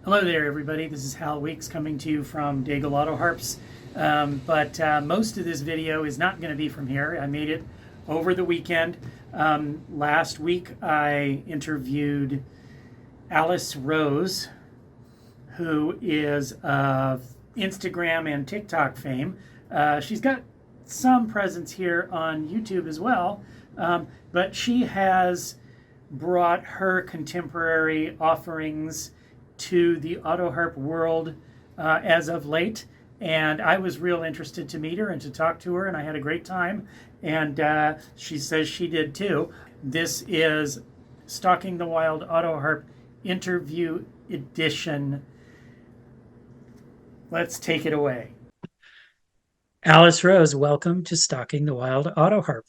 Hello there, everybody. This is Hal Weeks coming to you from Daigle Autoharps. But most of this video is not going to be from here. I made it over the weekend. Last week, I interviewed Alice Rose, who is of Instagram and TikTok fame. She's got some presence here on YouTube as well, but she has brought her contemporary offerings to the Autoharp world as of late. And I was real interested to meet her and to talk to her, and I had a great time. And she says she did too. This is Stalking the Wild Autoharp interview edition. Let's take it away. Alice Rose, welcome to Stalking the Wild Autoharp.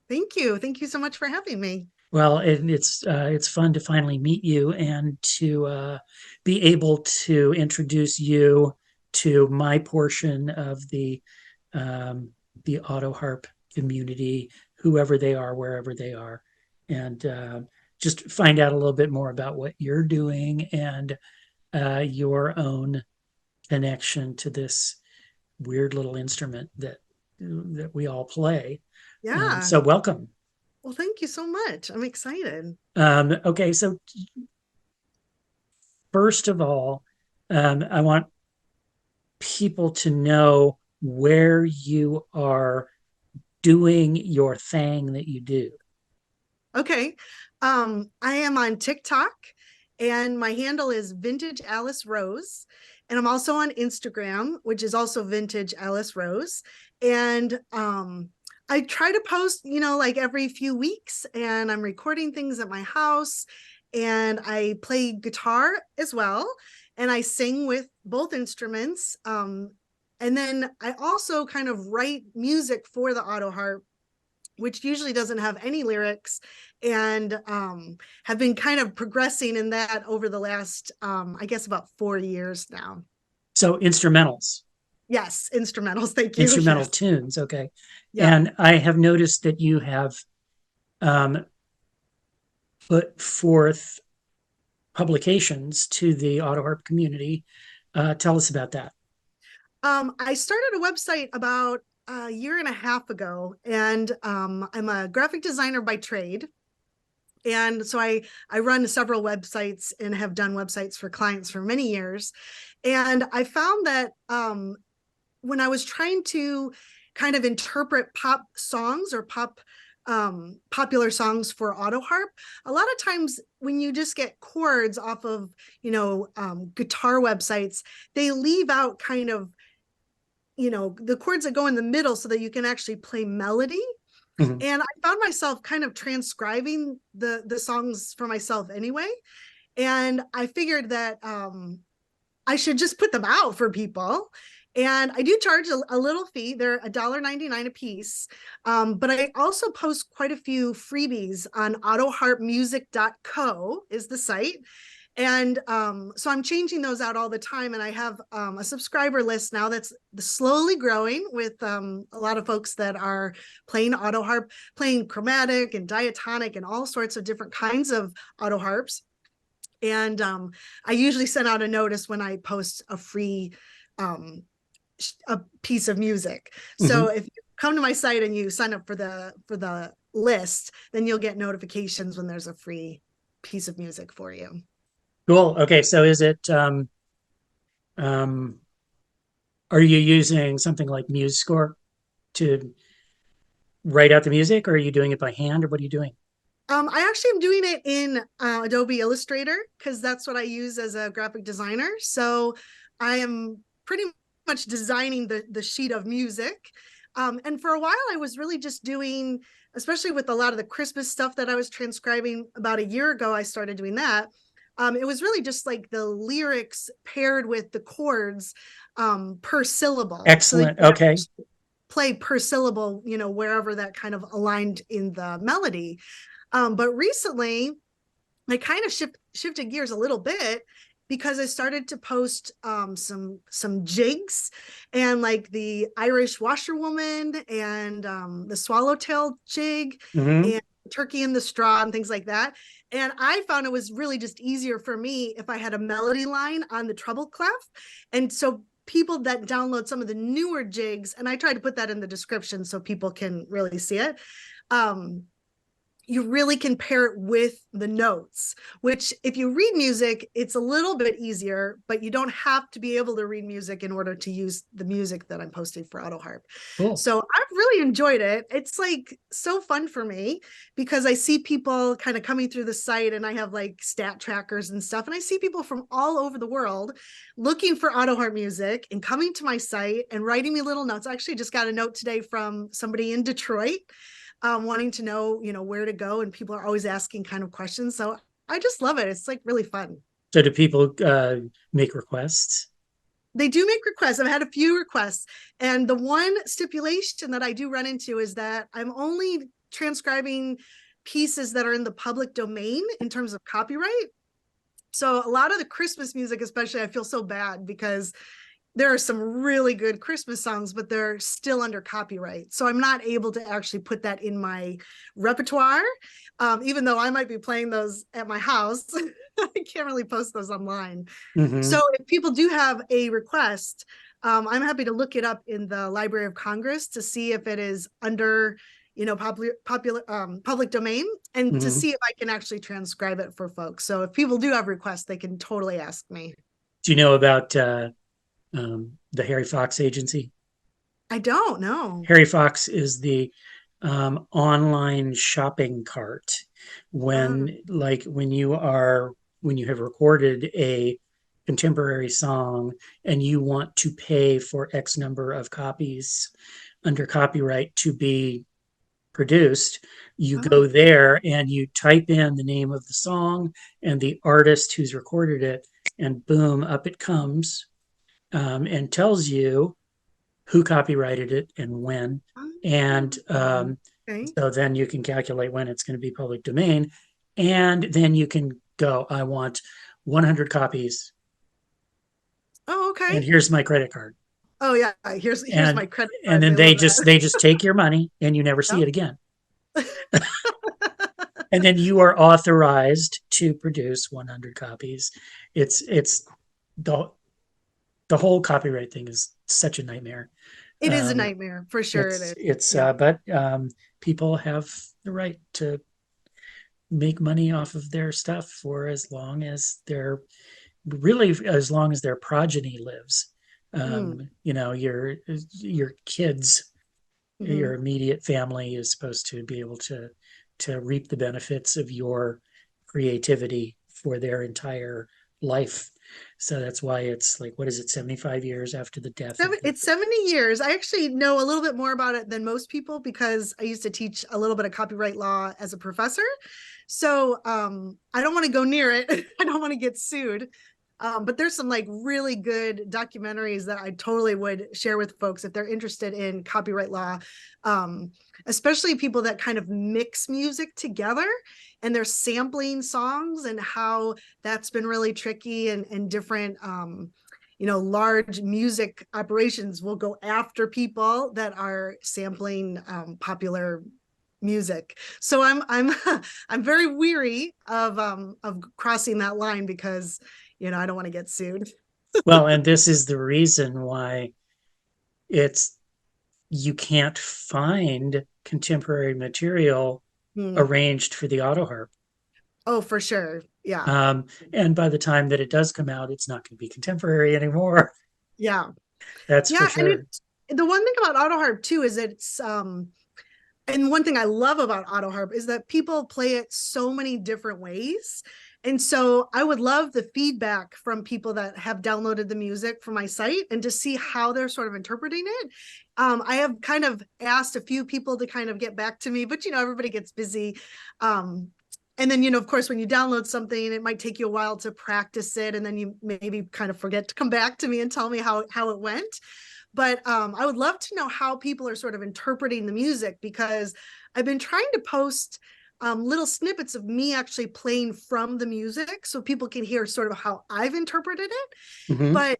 Thank you. Thank you so much for having me. Well, it's fun to finally meet you and to be able to introduce you to my portion of the Autoharp community, whoever they are, wherever they are, and just find out a little bit more about what you're doing and your own connection to this weird little instrument that we all play. Yeah. So welcome. Well, thank you so much. I'm excited. Okay, so first of all, I want people to know where you are doing your thing that you do. Okay. I am on TikTok and my handle is Vintage Alice Rose. And I'm also on Instagram, which is also Vintage Alice Rose. And I try to post, like every few weeks, and I'm recording things at my house. And I play guitar as well. And I sing with both instruments. And then I also kind of write music for the Autoharp, which usually doesn't have any lyrics, and have been kind of progressing in that over the last, I guess, about 4 years now. So instrumentals, Yes, instrumentals. Thank you. instrumental Yes. tunes. Okay. Yep. And I have noticed that you have um, put forth publications to the Autoharp community. Tell us about that. I started a website about a year and a half ago, and I'm a graphic designer by trade. And so I run several websites and have done websites for clients for many years. And I found that when I was trying to kind of interpret pop songs or popular songs for Autoharp, a lot of times when you just get chords off of guitar websites, they leave out kind of the chords that go in the middle so that you can actually play melody. Mhm. And I found myself kind of transcribing the songs for myself anyway. And I figured that I should just put them out for people. And I do charge a little fee. They're $1.99 a piece. But I also post quite a few freebies on autoharpmusic.co is the site. And so I'm changing those out all the time. And I have a subscriber list now that's slowly growing with a lot of folks that are playing Autoharp, playing chromatic and diatonic and all sorts of different kinds of Autoharps. And I usually send out a notice when I post a free a piece of music. So Mhm. if you come to my site and you sign up for the list, then you'll get notifications when there's a free piece of music for you. Cool. Okay, so is it um, are you using something like MuseScore to write out the music, or are you doing it by hand, or what are you doing? I actually am doing it in Adobe Illustrator because that's what I use as a graphic designer. So I am pretty much designing the sheet of music. And for a while, I was really just doing, especially with a lot of the Christmas stuff that I was transcribing about a year ago, I started doing that. It was really just like the lyrics paired with the chords per syllable so that you Excellent. could Okay. play per syllable, wherever that kind of aligned in the melody. But recently, I kind of shifted gears a little bit because I started to post some jigs and like the Irish washerwoman and the swallowtail jig Hmm. and Turkey in the Straw and things like that. And I found it was really just easier for me if I had a melody line on the treble clef. And so people that download some of the newer jigs, and I try to put that in the description so people can really see it. You really can pair it with the notes, which if you read music, it's a little bit easier, but you don't have to be able to read music in order to use the music that I'm posting for Autoharp. Cool. So I've really enjoyed it. It's like so fun for me because I see people kind of coming through the site, and I have like stat trackers and stuff. And I see people from all over the world looking for Autoharp music and coming to my site and writing me little notes. I actually just got a note today from somebody in Detroit, wanting to know, where to go. And people are always asking kind of questions. So I just love it. It's like really fun. So do people make requests? They do make requests. I've had a few requests. And the one stipulation that I do run into is that I'm only transcribing pieces that are in the public domain in terms of copyright. So a lot of the Christmas music, especially, I feel so bad because there are some really good Christmas songs, but they're still under copyright. So I'm not able to actually put that in my repertoire, even though I might be playing those at my house. I can't really post those online. Mm-hmm. So if people do have a request, I'm happy to look it up in the Library of Congress to see if it is under, public domain, and to see if I can actually transcribe it for folks. So if people do have requests, they can totally ask me. Do you know about the Harry Fox agency? I don't know. Harry Fox is the online shopping cart. When you have recorded a contemporary song and you want to pay for X number of copies under copyright to be produced, you go there and you type in the name of the song and the artist who's recorded it, and boom, up it comes, and tells you who copyrighted it and when. And so then you can calculate when it's going to be public domain. And then you can go, I want 100 copies. Oh, okay. And here's my credit card. Oh yeah, here's my credit card. And then they just take your money and you never see it again. And then you are authorized to produce 100 copies. It's the whole copyright thing is such a nightmare. It is a nightmare for sure. But people have the right to make money off of their stuff for as long as their progeny lives. Your kids, your immediate family is supposed to be able to reap the benefits of your creativity for their entire life. So that's why it's like, what is it, 75 years after the death? It's 70 years. I actually know a little bit more about it than most people because I used to teach a little bit of copyright law as a professor. So I don't want to go near it. I don't want to get sued. But there's some like really good documentaries that I totally would share with folks if they're interested in copyright law, especially people that kind of mix music together and they're sampling songs, and how that's been really tricky, and different, large music operations will go after people that are sampling popular music. So I'm very weary of crossing that line because I don't want to get sued. Well, and this is the reason why you can't find contemporary material arranged for the Autoharp. Oh, for sure. Yeah. And by the time that it does come out, it's not going to be contemporary anymore. Yeah. That's for sure. And the one thing about Autoharp too is that it's and one thing I love about Autoharp is that people play it so many different ways. And so I would love the feedback from people that have downloaded the music from my site and to see how they're sort of interpreting it. I have kind of asked a few people to kind of get back to me, but everybody gets busy. And then, of course, when you download something, it might take you a while to practice it. And then you maybe kind of forget to come back to me and tell me how it went. But I would love to know how people are sort of interpreting the music, because I've been trying to post little snippets of me actually playing from the music so people can hear sort of how I've interpreted it. But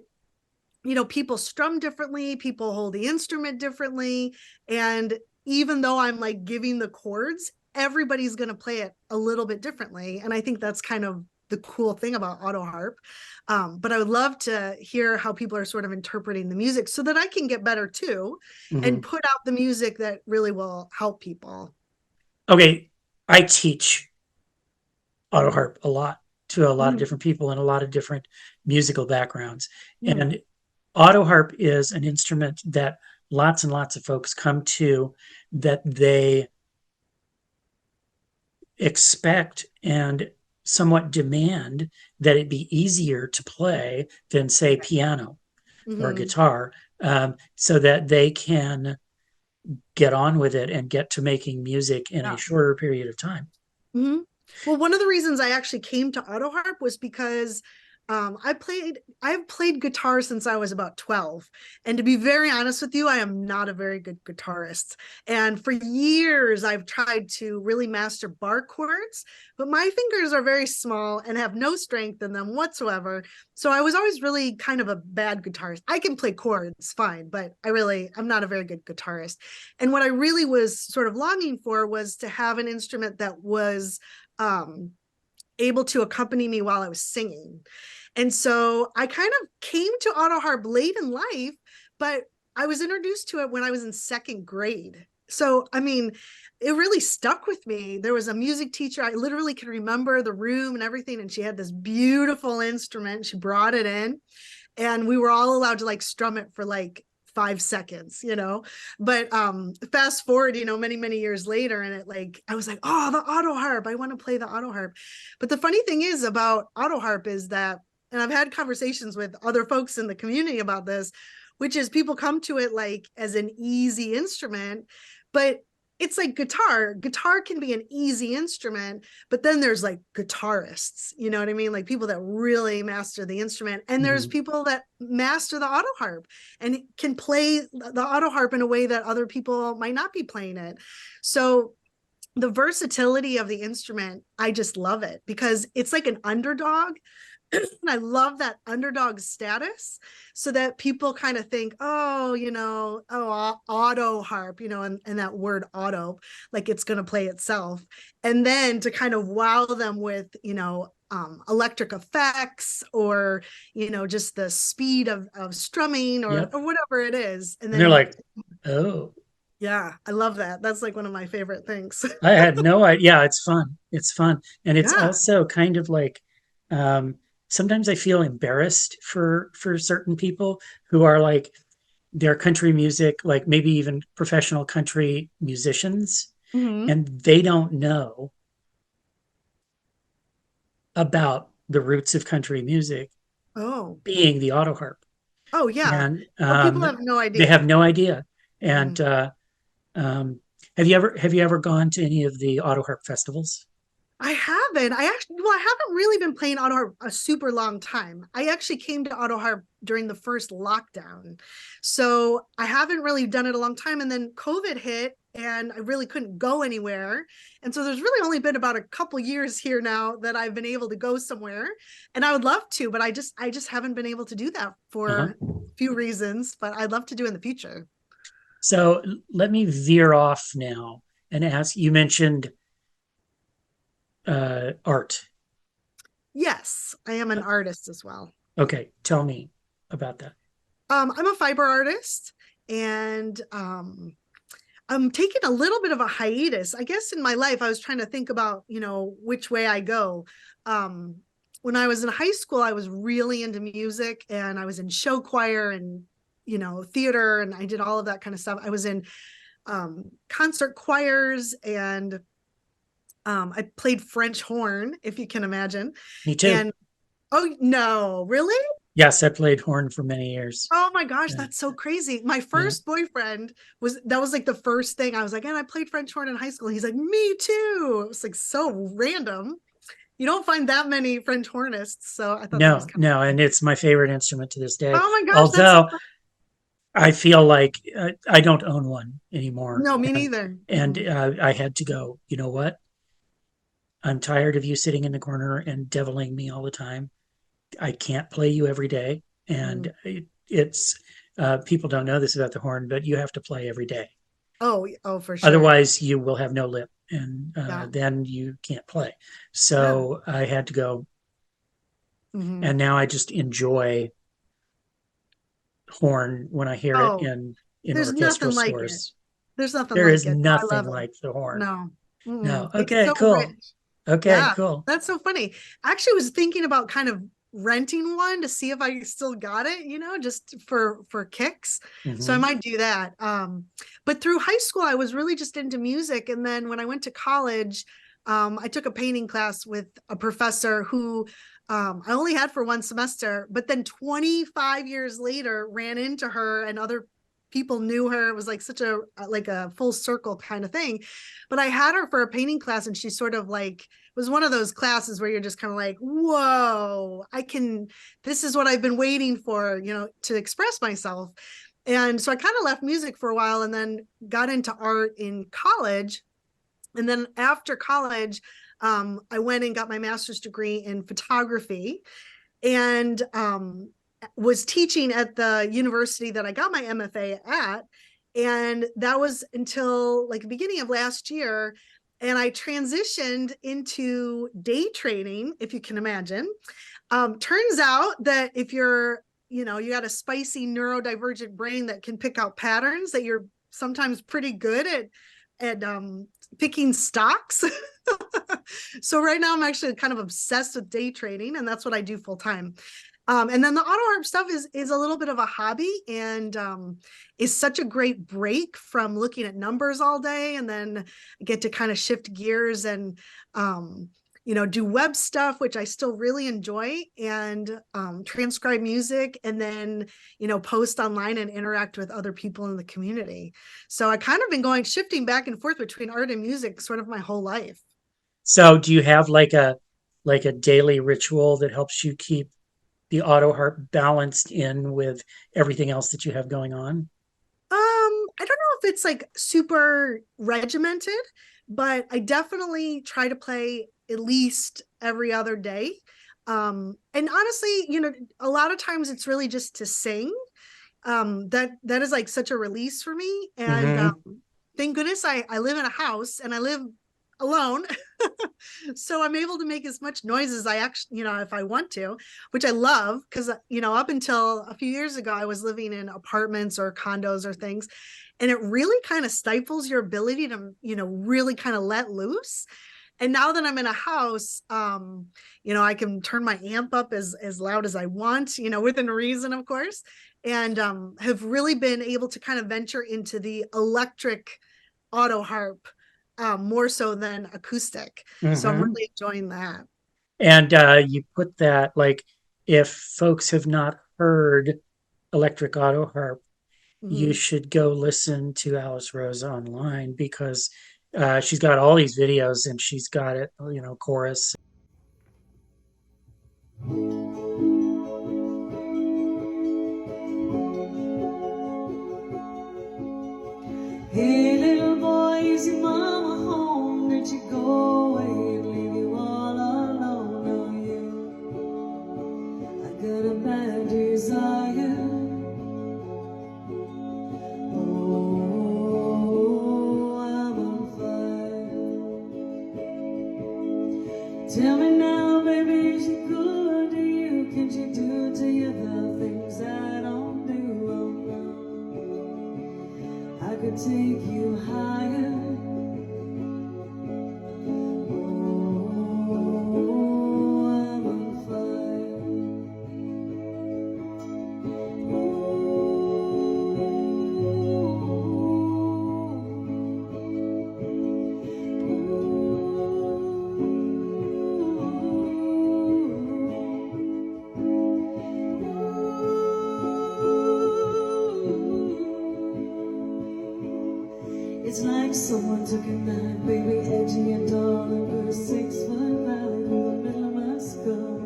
people strum differently, people hold the instrument differently, and even though I'm like giving the chords, everybody's going to play it a little bit differently. And I think that's kind of the cool thing about Autoharp. But I would love to hear how people are sort of interpreting the music so that I can get better too, and put out the music that really will help people. Okay, I teach Autoharp a lot to a lot of different people in a lot of different musical backgrounds. And Autoharp is an instrument that lots and lots of folks come to, that they expect and somewhat demand that it be easier to play than, say, piano or guitar, so that they can get on with it and get to making music in a shorter period of time. Well, one of the reasons I actually came to Autoharp was because I've played guitar since I was about 12. And to be very honest with you, I am not a very good guitarist. And for years, I've tried to really master bar chords, but my fingers are very small and have no strength in them whatsoever. So I was always really kind of a bad guitarist. I can play chords fine, but I'm not a very good guitarist. And what I really was sort of longing for was to have an instrument that was able to accompany me while I was singing. And so I kind of came to Autoharp late in life, but I was introduced to it when I was in second grade. So, I mean, it really stuck with me. There was a music teacher. I literally can remember the room and everything. And she had this beautiful instrument. She brought it in and we were all allowed to like strum it for like 5 seconds, but fast forward, many years later, and I was like, oh, the Autoharp, I want to play the Autoharp. But the funny thing is about Autoharp is that, and I've had conversations with other folks in the community about this, which is people come to it like as an easy instrument, but it's like guitar can be an easy instrument, but then there's like guitarists, you know what I mean? Like people that really master the instrument. And there's people that master the Autoharp and can play the Autoharp in a way that other people might not be playing it. So the versatility of the instrument, I just love it because it's like an underdog. And I love that underdog status so that people kind of think, oh, Autoharp, and that word auto, like it's going to play itself. And then to kind of wow them with, electric effects or, just the speed of strumming or whatever it is. And then they're like, oh. Yeah, I love that. That's like one of my favorite things. I had no idea. Yeah, it's fun. It's fun. And it's also kind of like, sometimes I feel embarrassed for certain people who are like, their country music, like maybe even professional country musicians, and they don't know about the roots of country music being the Autoharp. Oh yeah. And people have no idea. They have no idea. And have you ever gone to any of the Autoharp festivals? I haven't. I haven't really been playing Autoharp a super long time. I actually came to Autoharp during the first lockdown. So I haven't really done it a long time. And then COVID hit and I really couldn't go anywhere. And so there's really only been about a couple years here now that I've been able to go somewhere. And I would love to, but I just haven't been able to do that for a few reasons, but I'd love to do in the future. So let me veer off now and ask, you mentioned art. Yes, I am an artist as well. Okay, tell me about that. I'm a fiber artist and I'm taking a little bit of a hiatus. I guess in my life, I was trying to think about, which way I go. When I was in high school, I was really into music and I was in show choir and, theater, and I did all of that kind of stuff. I was in concert choirs and I played French horn, if you can imagine. Me too. And oh no, really? Yes, I played horn for many years. Oh my gosh, that's so crazy. My first boyfriend that was like the first thing I was like, and I played French horn in high school. He's like, me too. It was like so random. You don't find that many French hornists. So I thought no, and it's my favorite instrument to this day. Oh my gosh. Although I feel like I don't own one anymore. No, me neither. And I had to go, you know what? I'm tired of you sitting in the corner and deviling me all the time. I can't play you every day. And it's people don't know this about the horn, but you have to play every day. Oh, for sure. Otherwise you will have no lip and Yeah. then you can't play. Yeah. So I had to go, Hmm. and now I just enjoy horn when I hear it Oh, in there's orchestral nothing like it. scores. There's nothing There like is it. I nothing love it. like the horn. No. No. Mm-mm. It's Okay, so cool. rich. Okay, Yeah, cool. that's so funny. I actually was thinking about kind of renting one to see if I still got it, just for kicks. So I Hmm. might do that. But through high school, I was really just into music, and then when I went to college, I took a painting class with a professor who I only had for one semester, but then 25 years later ran into her and other people knew her. It was like such a like a full circle kind of thing. But I had her for a painting class, and she sort of like was one of those classes where you're just kind of like, whoa, this is what I've been waiting for, to express myself. And so I kind of left music for a while and then got into art in college. And then after college, I went and got my master's degree in photography, and was teaching at the university that I got my MFA at. And that was until like the beginning of last year. And I transitioned into day trading, if you can imagine. Turns out that if you got a spicy neurodivergent brain that can pick out patterns, that you're sometimes pretty good at picking stocks. So right now I'm actually kind of obsessed with day trading, and that's what I do full time. And then the Autoharp stuff is a little bit of a hobby, and is such a great break from looking at numbers all day, and then get to kind of shift gears and do web stuff, which I still really enjoy, and transcribe music, and then post online and interact with other people in the community. So I kind of been shifting back and forth between art and music sort of my whole life. So do you have like a daily ritual that helps you keep the auto harp balanced in with everything else that you have going on? I don't know if it's like super regimented, but I definitely try to play at least every other day. And honestly, a lot of times it's really just to sing. That is like such a release for me. And Hmm. thank goodness I live in a house and I live alone. So I'm able to make as much noise as I actually, if I want to, which I love, because up until a few years ago I was living in apartments or condos or things, and it really kind of stifles your ability to really kind of let loose. And now that I'm in a house, I can turn my amp up as loud as I want, within reason, of course, and have really been able to kind of venture into the electric auto harp, more so than acoustic. So I'm Hmm. really enjoying that. And you put that like if folks have not heard electric auto harp, you Mhm. should go listen to Alice Rose online because she's got all these videos and she's got it, chorus. Hey little boy, is your mama home? Did you go away and leave you all alone? Oh yeah, I got a bad desire. Oh, I'm on fire. Tell me now, baby, is she good to you? Can she do to you the things I don't do? Oh no, I could take you higher. It's like someone took a knife, baby, edging and all over a 6-foot valley through the middle of my skull.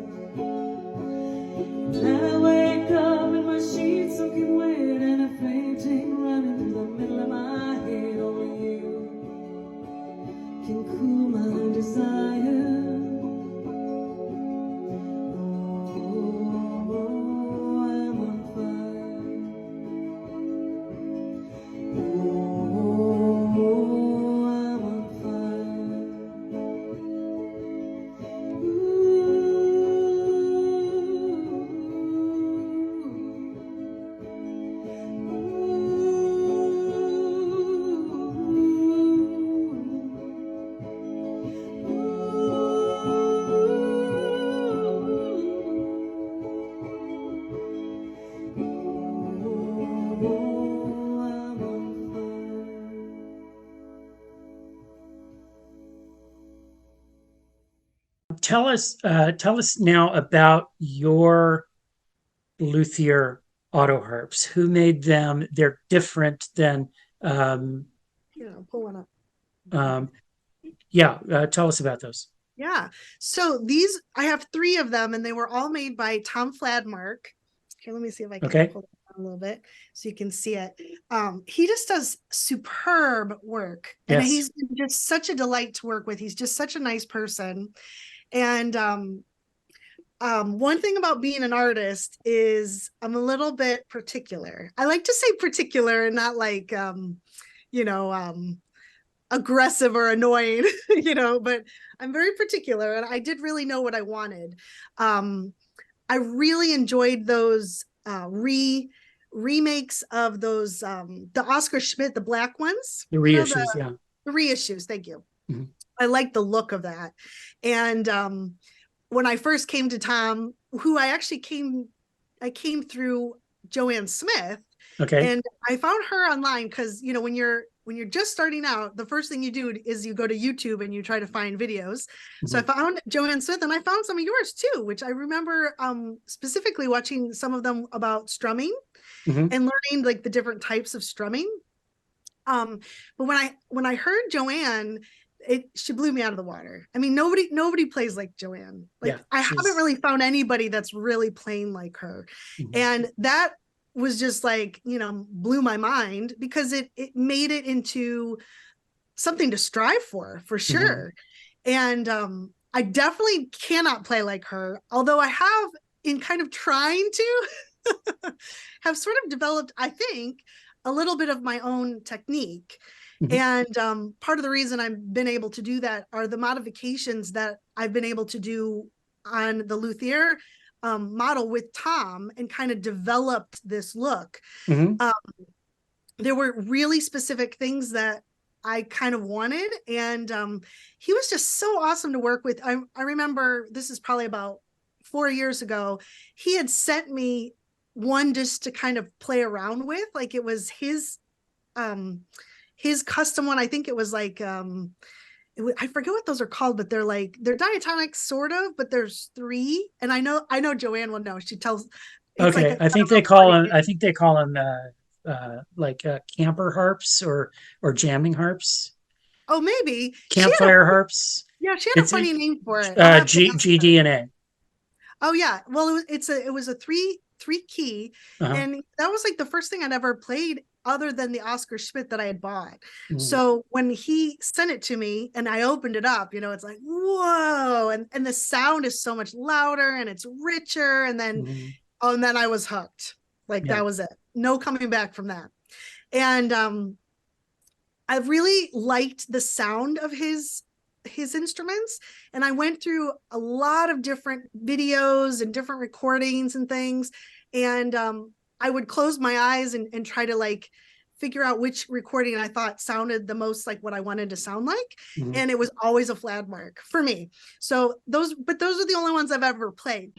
And I wake up in my sheets soaking wet and a fainting running through the middle of my head. Only you can cool my desire. Oh, I'm on fire. Oh, I'm on fire. Tell us now about your luthier Autoharps. Who made them? They're different than. Pull one up. Tell us about those. Yeah. So these, I have 3 of them, and they were all made by Tom Fladmark. Here, let me see if I can pull it down a little bit so you can see it. He just does superb work, and he's just such a delight to work with. He's just such a nice person. And one thing about being an artist is I'm a little bit particular. I like to say particular and not like, aggressive or annoying, but I'm very particular, and I did really know what I wanted. I really enjoyed those remakes of those, the Oscar Schmidt, the black ones. The reissues, The reissues, thank you. Mm-hmm. I like the look of that. And when I first came to Tom, who I came through Joanne Smith. Okay. And I found her online because, when you're just starting out, the first thing you do is you go to YouTube and you try to find videos. Mm-hmm. So I found Joanne Smith, and I found some of yours too, which I remember specifically watching some of them about strumming, mm-hmm. and learning like the different types of strumming. But when I heard Joanne, she blew me out of the water. I mean, nobody plays like Joanne. I haven't really found anybody that's really playing like her. Mm-hmm. And that was just like, blew my mind, because it made it into something to strive for sure. Mm-hmm. And I definitely cannot play like her, although I have, in kind of trying to have sort of developed, I think, a little bit of my own technique. Mm-hmm. And part of the reason I've been able to do that are the modifications that I've been able to do on the luthier model with Tom, and kind of developed this look. Mm-hmm. There were really specific things that I kind of wanted, and he was just so awesome to work with. I remember, this is probably about 4 years ago, he had sent me one just to kind of play around with. Like, it was his custom one. I think it was like, I forget what those are called, but they're diatonic sort of, but there's 3. And I know Joanne will know. She tells. Okay. I think they call them camper harps or jamming harps. Oh, maybe. Campfire harps. Yeah. She had a funny name for it. G, D, and A. Oh yeah. Well, it was a 3 key. Uh-huh. And that was like the first thing I'd ever played other than the Oscar Schmidt that I had bought. Mm-hmm. So when he sent it to me and I opened it up, it's like, whoa. And the sound is so much louder and it's richer. And then, mm-hmm. And then I was hooked. That was it. No coming back from that. And I really liked the sound of his instruments. And I went through a lot of different videos and different recordings and things. And I would close my eyes and try to figure out which recording I thought sounded the most like what I wanted to sound like. Mm-hmm. And it was always a Fladmark for me. So those are the only ones I've ever played.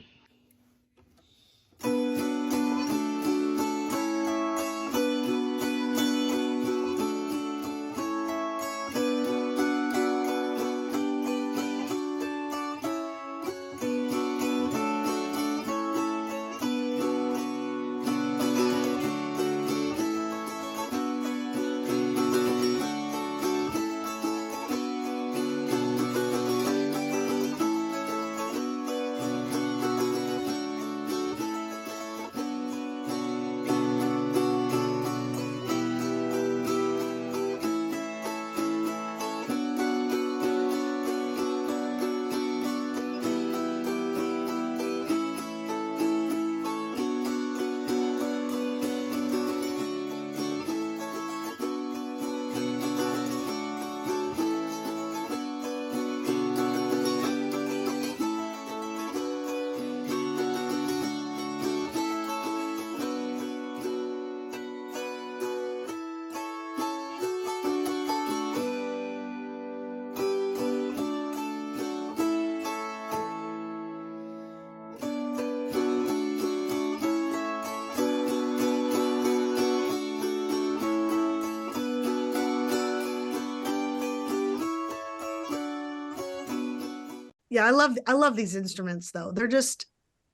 Yeah, I love these instruments though.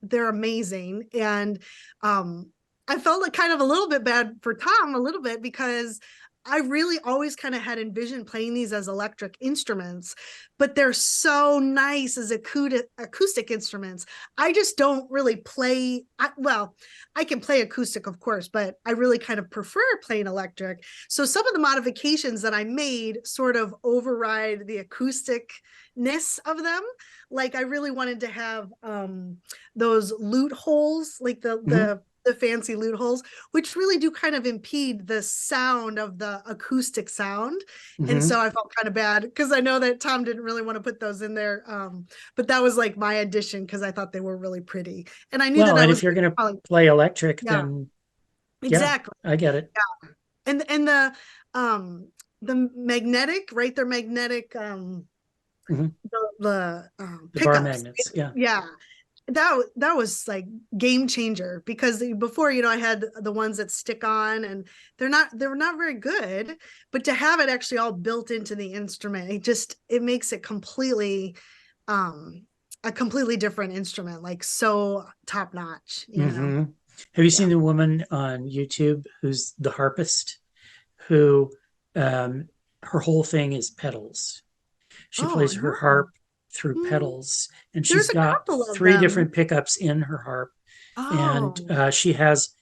They're amazing. And I felt like kind of a little bit bad for Tom a little bit, because I really always kind of had envisioned playing these as electric instruments, but they're so nice as acoustic instruments. I just don't really play, well, I can play acoustic, of course, but I really kind of prefer playing electric. So some of the modifications that I made sort of override the acousticness of them. Like I really wanted to have those lute holes, like the fancy lute holes, which really do kind of impede the sound of the acoustic sound. And so I felt kind of bad because I know that Tom didn't really want to put those in there. But that was like my addition because I thought they were really pretty. And I knew Well, that I and was if you're going to probably, play electric, yeah, then exactly. yeah, I get it. Yeah. And the magnetic, right? They're magnetic the The bar pickups. magnets. Yeah. Yeah. That was like game changer, because before, I had the ones that stick on and they're not very good, but to have it actually all built into the instrument, it makes it completely a completely different instrument, like so top notch, Have you seen the woman on YouTube who's the harpist, who her whole thing is pedals? She Oh, plays her no. harp through pedals, and she's There's a got couple of 3 them. different pickups in her harp. And Oh. she has,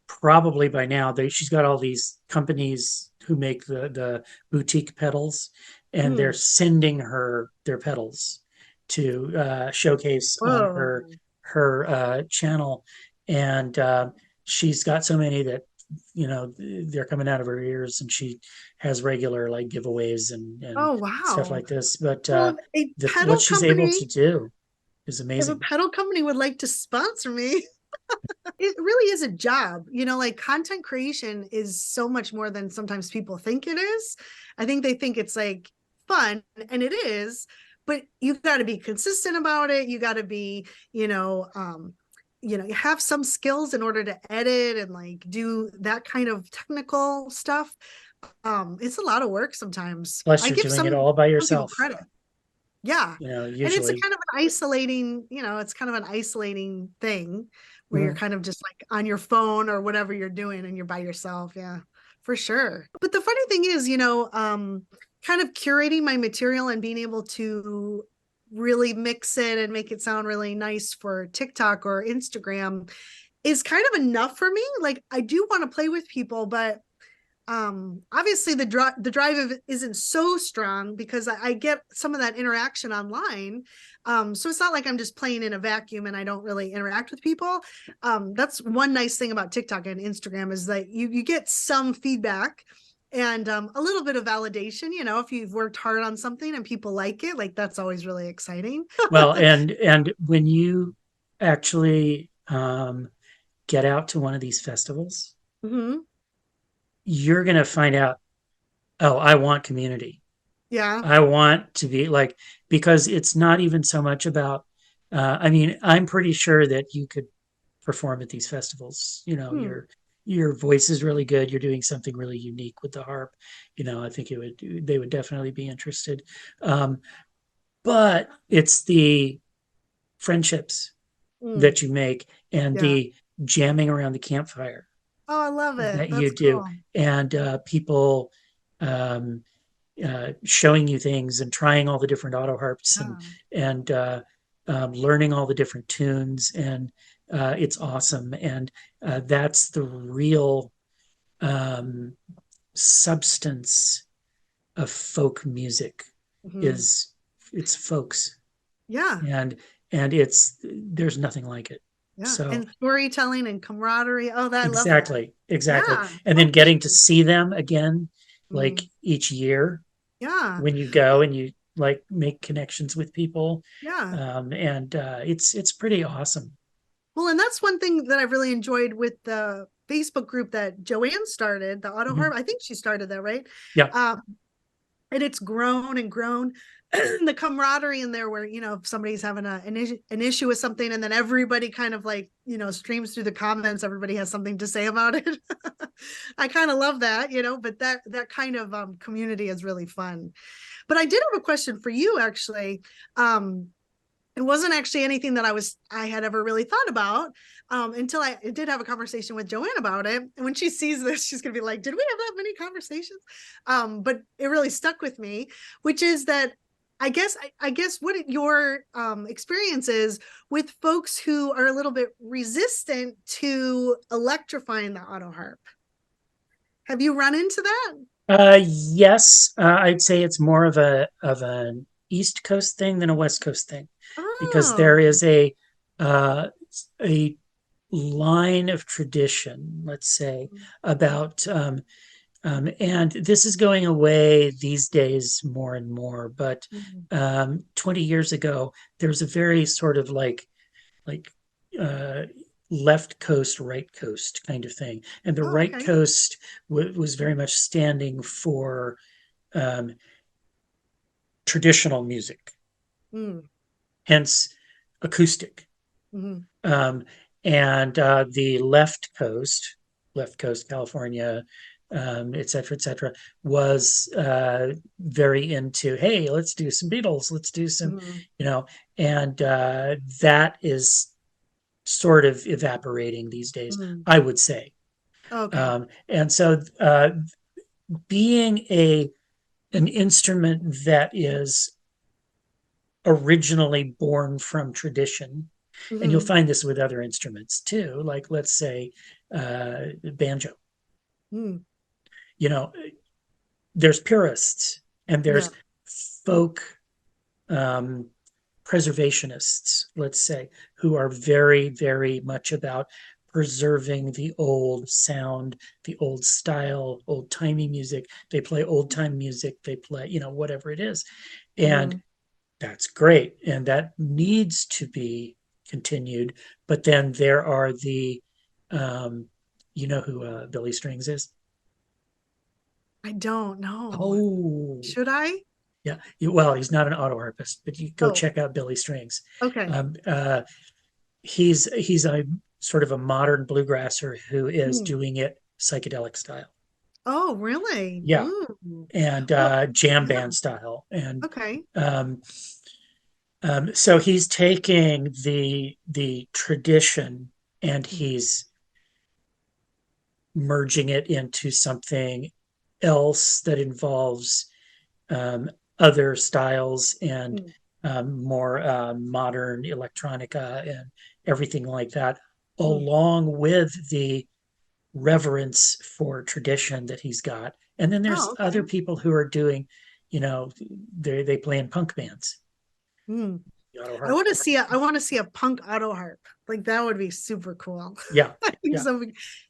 probably by now, she's got all these companies who make the boutique pedals, and they're sending her their pedals to showcase on Whoa. her channel. And she's got so many that they're coming out of her ears, and she has regular like giveaways and Oh, stuff wow. like this. But Well, a what pedal she's able company, to do is if a amazing. pedal company would like to sponsor me, it really is a job. Like content creation is so much more than sometimes people think it is. I think they think it's like fun, and it is, but you've got to be consistent about it. You got to be, you have some skills in order to edit and like do that kind of technical stuff. It's a lot of work sometimes. Plus, I you're give doing it some all by people yourself. credit. Yeah. And it's a Usually. kind of an isolating, it's kind of an isolating thing where you're kind of just like on your phone or whatever you're doing and you're by yourself. Yeah, for sure. But the funny thing is, kind of curating my material and being able to really mix it and make it sound really nice for TikTok or Instagram is kind of enough for me. Like I do want to play with people, but obviously the drive isn't so strong because I get some of that interaction online. So it's not like I'm just playing in a vacuum and I don't really interact with people. That's one nice thing about TikTok and Instagram, is that you get some feedback and a little bit of validation. If you've worked hard on something and people like it, like that's always really exciting. Well, and when you actually get out to one of these festivals, you're going to find out, oh, I want community. Yeah. I want to be like, because it's not even so much about, I mean, I'm pretty sure that you could perform at these festivals. Your voice is really good. You're doing something really unique with the harp. I think they would definitely be interested. But it's the friendships that you make and Yeah. the jamming around the campfire Oh, I love it. that you That's do, cool. and um, showing you things and trying all the different Autoharps and learning all the different tunes, and it's awesome. And that's the real substance of folk music. Is it's folks. Yeah. And there's nothing like it. Yeah. So And storytelling and camaraderie. Oh, I love that. exactly. Yeah. And Oh, then getting thank to you. see them again, like each year Yeah. when you go and you like make connections with people. Yeah. And it's pretty awesome. Well, and that's one thing that I really enjoyed with the Facebook group that Joanne started, the Autoharp. I think she started that, right? Yeah. And it's grown and grown. The camaraderie in there, where if somebody's having an issue with something, and then everybody kind of like streams through the comments, everybody has something to say about it. I kind of love that, but that kind of community is really fun. But I did have a question for you, actually. It wasn't actually anything that I had ever really thought about until I did have a conversation with Joanne about it. And when she sees this, she's gonna be like, "Did we have that many conversations?" But it really stuck with me, which is that I guess what your experience is with folks who are a little bit resistant to electrifying the auto harp. Have you run into that? Yes, I'd say it's more of an East Coast thing than a West Coast thing, because there Oh. is a line of tradition, let's say, about and this is going away these days more and more. But 20 years ago, there was a very sort of like uh, left coast, right coast kind of thing, and the Oh, right okay. coast was very much standing for um, traditional music, Mm. hence acoustic. Mm-hmm. Um, and the left coast, California, et cetera, was very into, hey, let's do some Beatles, let's do some, Mm-hmm. and that is sort of evaporating these days, Mm-hmm. I would say. Okay. And so being an instrument that is originally born from tradition, and you'll Mm-hmm. find this with other instruments too, like let's say banjo. Mm. You know, there's purists and Yeah. there's folk um, preservationists, let's say, who are very, very much about preserving the old sound, the old style, old timey music. They play old time music. They play, whatever it is, and Mm-hmm. that's great, and that needs to be continued. But then there are um, you know who Billy Strings is? I don't know. Oh, Should I? yeah. Well, he's not an autoharpist, but you go Oh, check out Billy Strings. okay. Um, uh, he's a sort of a modern bluegrasser who is Mm. doing it psychedelic style. Oh, really? Yeah, Mm. and Well, jam yeah. band style, and Okay. um, so he's taking the tradition and Mm. he's merging it into something else that involves other styles and Mm. more modern electronica and everything like that, Mm. along with the reverence for tradition that he's got. And then there's Oh, other okay. people who are doing, they play in punk bands, Mm. the auto I harp. want to see I want to see a punk auto harp. Like that would be super cool. Yeah, I think yeah. so.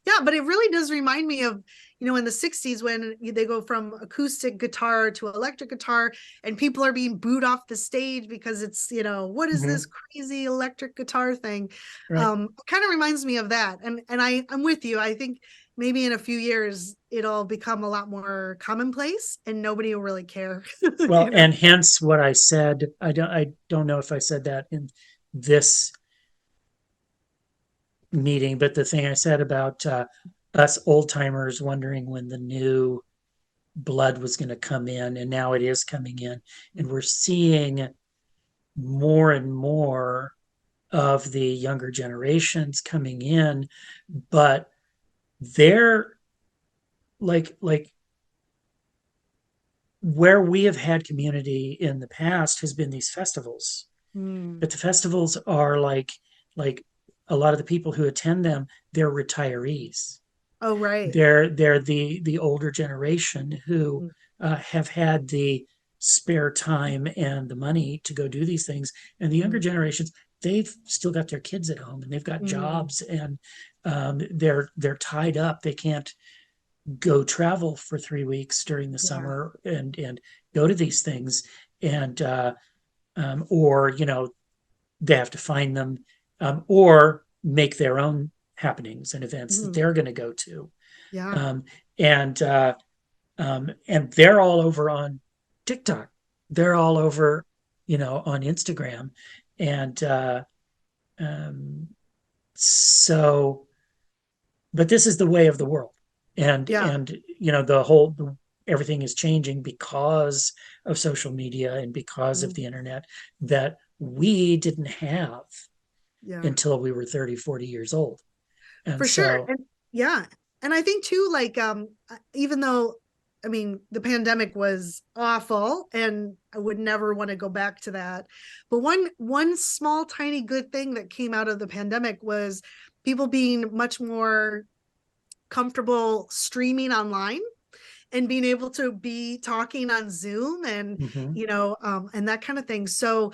Yeah, but it really does remind me of, in the 60s when they go from acoustic guitar to electric guitar and people are being booed off the stage because it's, what is this Mhm. crazy electric guitar thing? Right. Kind of reminds me of that. And I'm with you. I think maybe in a few years it'll become a lot more commonplace and nobody will really care. Well, and hence what I said. I don't know if I said that in this meeting, but the thing I said about us old timers wondering when the new blood was going to come in, and now it is coming in, and we're seeing more and more of the younger generations coming in, but they're like where we have had community in the past has been these festivals, Mm. but the festivals are like a lot of the people who attend them, they're retirees. Oh, right. They're the older generation who Mm. have had the spare time and the money to go do these things, and the younger Mm. generations, they've still got their kids at home and they've got Mm. jobs, and they're tied up. They can't go travel for 3 weeks during the Yeah. summer and go to these things, and or they have to find them, or make their own happenings and events that Mm. they're going to go to, Yeah. um, and they're all over on TikTok. They're all over, on Instagram, and um, so. But this is the way of the world, and Yeah. the whole everything is changing because of social media and because of Mm. the internet. That we didn't have Yeah, until we were 30, 40 years old. And for sure. so, And yeah. And I think too, like, even though, I mean, the pandemic was awful and I would never want to go back to that. But one small, tiny good thing that came out of the pandemic was people being much more comfortable streaming online and being able to be talking on Zoom and, mhm. and that kind of thing. So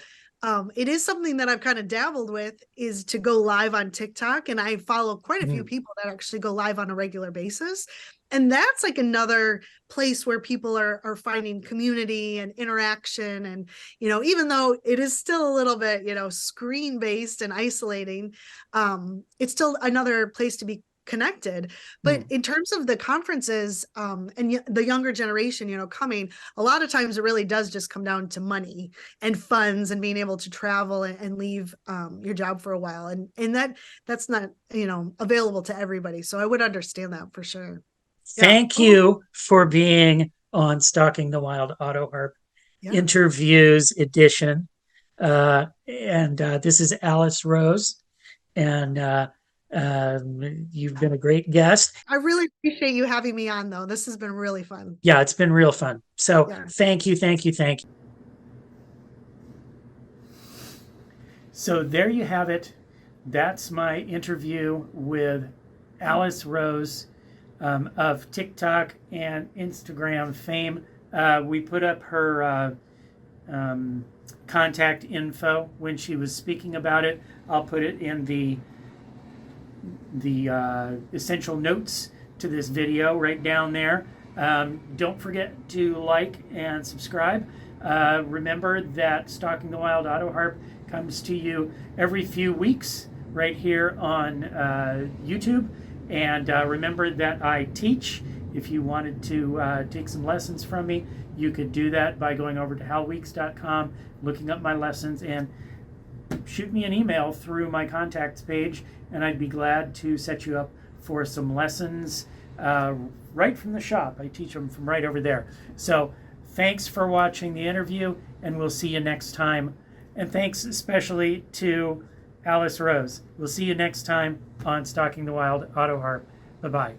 it is something that I've kind of dabbled with, is to go live on TikTok. And I follow quite a few people that actually go live on a regular basis. And that's like another place where people are finding community and interaction. And, even though it is still a little bit, screen based and isolating, it's still another place to be connected. But in terms of the conferences, and the younger generation, coming, a lot of times it really does just come down to money and funds and being able to travel and leave your job for a while. And that's not, available to everybody. So I would understand that for sure. Yeah. Thank you for being on Stalking the Wild Autoharp Yeah. Interviews edition. And this is Alice Rose, and you've been a great guest. I really appreciate you having me on, though. This has been really fun. Yeah, it's been real fun. So Yeah. thank you, thank you, thank you. So there you have it. That's my interview with Alice Rose, of TikTok and Instagram fame. We put up her contact info when she was speaking about it. I'll put it in the essential notes to this video right down there. Don't forget to like and subscribe. Remember that Stalking the Wild Autoharp comes to you every few weeks right here on YouTube. And remember that I teach. If you wanted to take some lessons from me, you could do that by going over to halweeks.com, looking up my lessons, and shoot me an email through my contacts page, and I'd be glad to set you up for some lessons right from the shop. I teach them from right over there. So thanks for watching the interview, and we'll see you next time. And thanks especially to Alice Rose. We'll see you next time on Stalking the Wild Autoharp. Bye-bye.